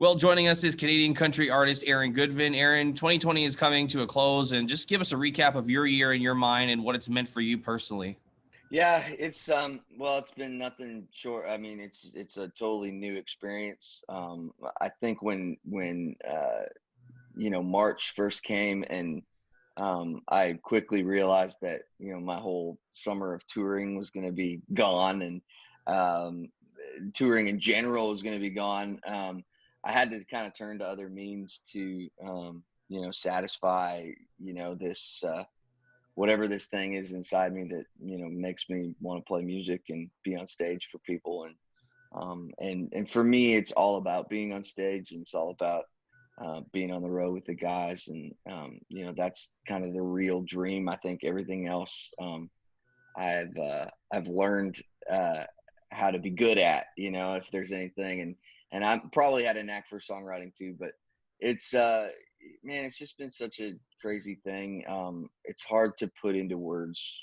Well, joining us is Canadian country artist Aaron Goodvin. Aaron, 2020 is coming to a close, and just give us a recap of your year in your mind and what it's meant for you personally. Yeah, it's been nothing short. I mean, it's a totally new experience. I think when March first came and I quickly realized that, my whole summer of touring was going to be gone, and um touring in general was going to be gone. I had to kind of turn to other means to satisfy, this whatever this thing is inside me that makes me want to play music and be on stage for people. And for me, it's all about being on stage, and it's all about being on the road with the guys. And that's kind of the real dream. I think everything else, I've learned how to be good at, if there's anything. And I probably had a knack for songwriting too, but it's man, it's just been such a crazy thing. It's hard to put into words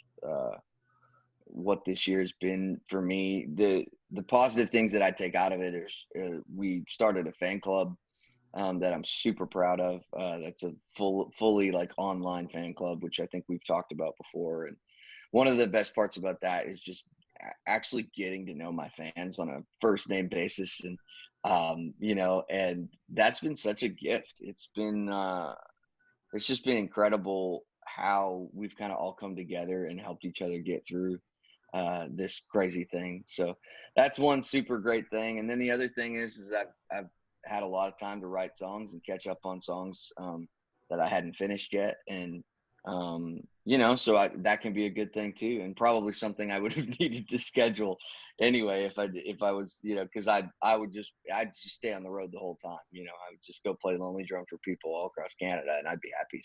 what this year has been for me. The positive things that I take out of it is we started a fan club that I'm super proud of. That's a fully like online fan club, which I think we've talked about before. And one of the best parts about that is just actually getting to know my fans on a first name basis. And that's been such a gift. It's just been incredible how we've kind of all come together and helped each other get through this crazy thing. So that's one super great thing. And then the other thing is I've had a lot of time to write songs and catch up on songs that I hadn't finished yet. And so that can be a good thing too, and probably something I would have needed to schedule anyway if I was, because I'd just stay on the road the whole time. I would just go play lonely drum for people all across Canada, and I'd be happy.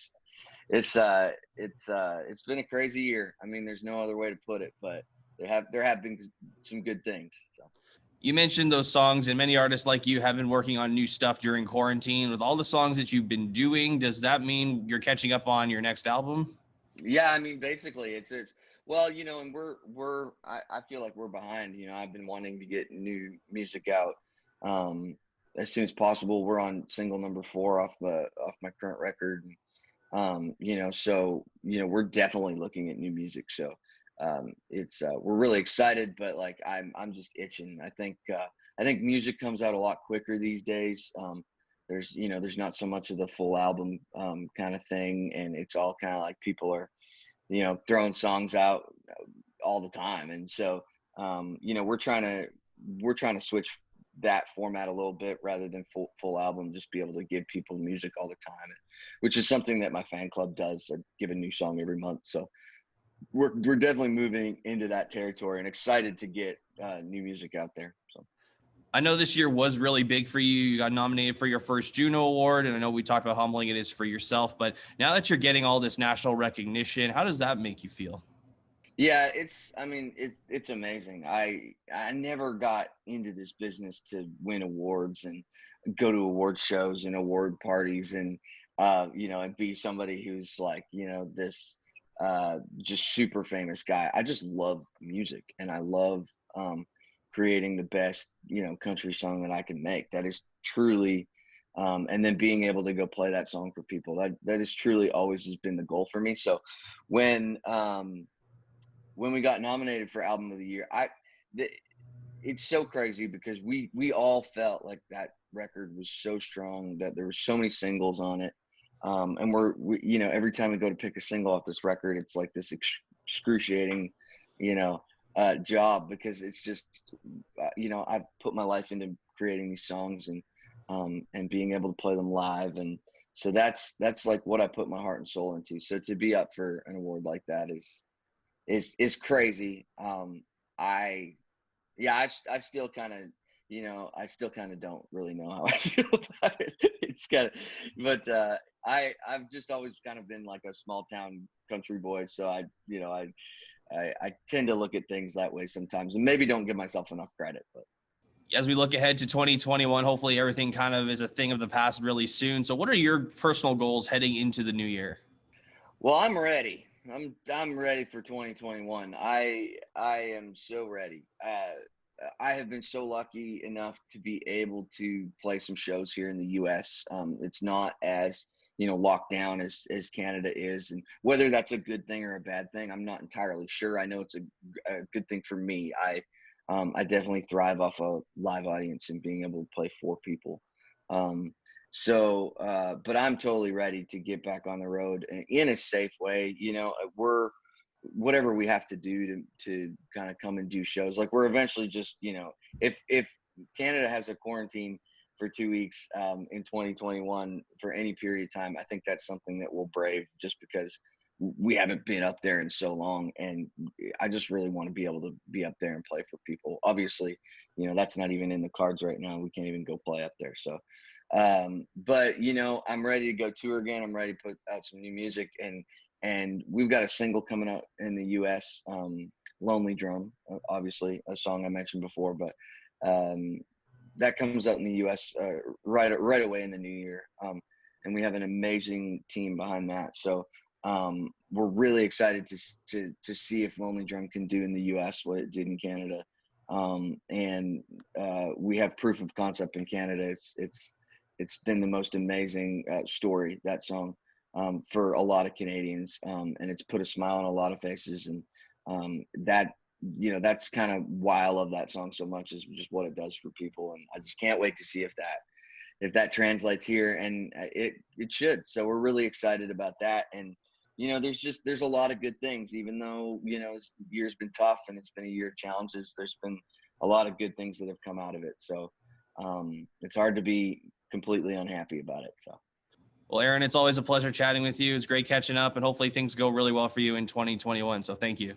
So it's been a crazy year. I mean, there's no other way to put it, but there have been some good things. So. You mentioned those songs, and many artists like you have been working on new stuff during quarantine. With all the songs that you've been doing, does that mean you're catching up on your next album? Yeah, I mean, basically, it's well, and I feel like we're behind. I've been wanting to get new music out um, as soon as possible. We're on single number 4 off my current record. So we're definitely looking at new music. So it's we're really excited, but like I'm just itching. I think music comes out a lot quicker these days. There's not so much of the full album kind of thing, and it's all kind of like people are throwing songs out all the time. And so we're trying to switch that format a little bit, rather than full album, just be able to give people music all the time, which is something that my fan club does. I give a new song every month. So we're definitely moving into that territory, and excited to get new music out there. So. I know this year was really big for you. You got nominated for your first Juno Award, and I know we talked about how humbling it is for yourself. But now that you're getting all this national recognition, how does that make you feel? Yeah, it's amazing. I never got into this business to win awards and go to award shows and award parties, and be somebody who's like, this just super famous guy. I just love music, and I love creating the best, country song that I can make. That is truly and then being able to go play that song for people. That is truly always has been the goal for me. So when when we got nominated for album of the year, it's so crazy because we all felt like that record was so strong, that there were so many singles on it. And every time we go to pick a single off this record, it's like this excruciating, job, because it's just, I've put my life into creating these songs, and being able to play them live. And so that's like what I put my heart and soul into. So to be up for an award like that is crazy. I yeah, I still kind of, don't really know how I feel about it. It's kind of, but I've just always kind of been like a small town country boy, so I tend to look at things that way sometimes, and maybe don't give myself enough credit. But As we look ahead to 2021, hopefully everything kind of is a thing of the past really soon. So what are your personal goals heading into the new year? well, I'm ready. I'm ready for 2021. I am so ready. I have been so lucky enough to be able to play some shows here in the U.S. It's not as locked down as Canada is, and whether that's a good thing or a bad thing, I'm not entirely sure. I know it's a good thing for me. I definitely thrive off a live audience and being able to play for people. Um, but I'm totally ready to get back on the road in a safe way. We're whatever we have to do to kind of come and do shows. Like we're eventually just, if Canada has a quarantine for 2 weeks in 2021 for any period of time, I think that's something that we'll brave just because we haven't been up there in so long. And I just really want to be able to be up there and play for people. Obviously, that's not even in the cards right now. We can't even go play up there. So, but I'm ready to go tour again. I'm ready to put out some new music, and we've got a single coming out in the US, Lonely Drum, obviously a song I mentioned before, but that comes out in the US right away in the new year. And we have an amazing team behind that. So we're really excited to see if Lonely Drum can do in the US what it did in Canada. And we have proof of concept in Canada. It's been the most amazing story, that song, for a lot of Canadians, and it's put a smile on a lot of faces. And that's kind of why I love that song so much, is just what it does for people. And I just can't wait to see if that translates here, and it should. So we're really excited about that. And there's a lot of good things, even though this year's been tough and it's been a year of challenges. There's been a lot of good things that have come out of it. So it's hard to be completely unhappy about it. So. Well, Aaron, it's always a pleasure chatting with you. It's great catching up, and hopefully things go really well for you in 2021. So thank you.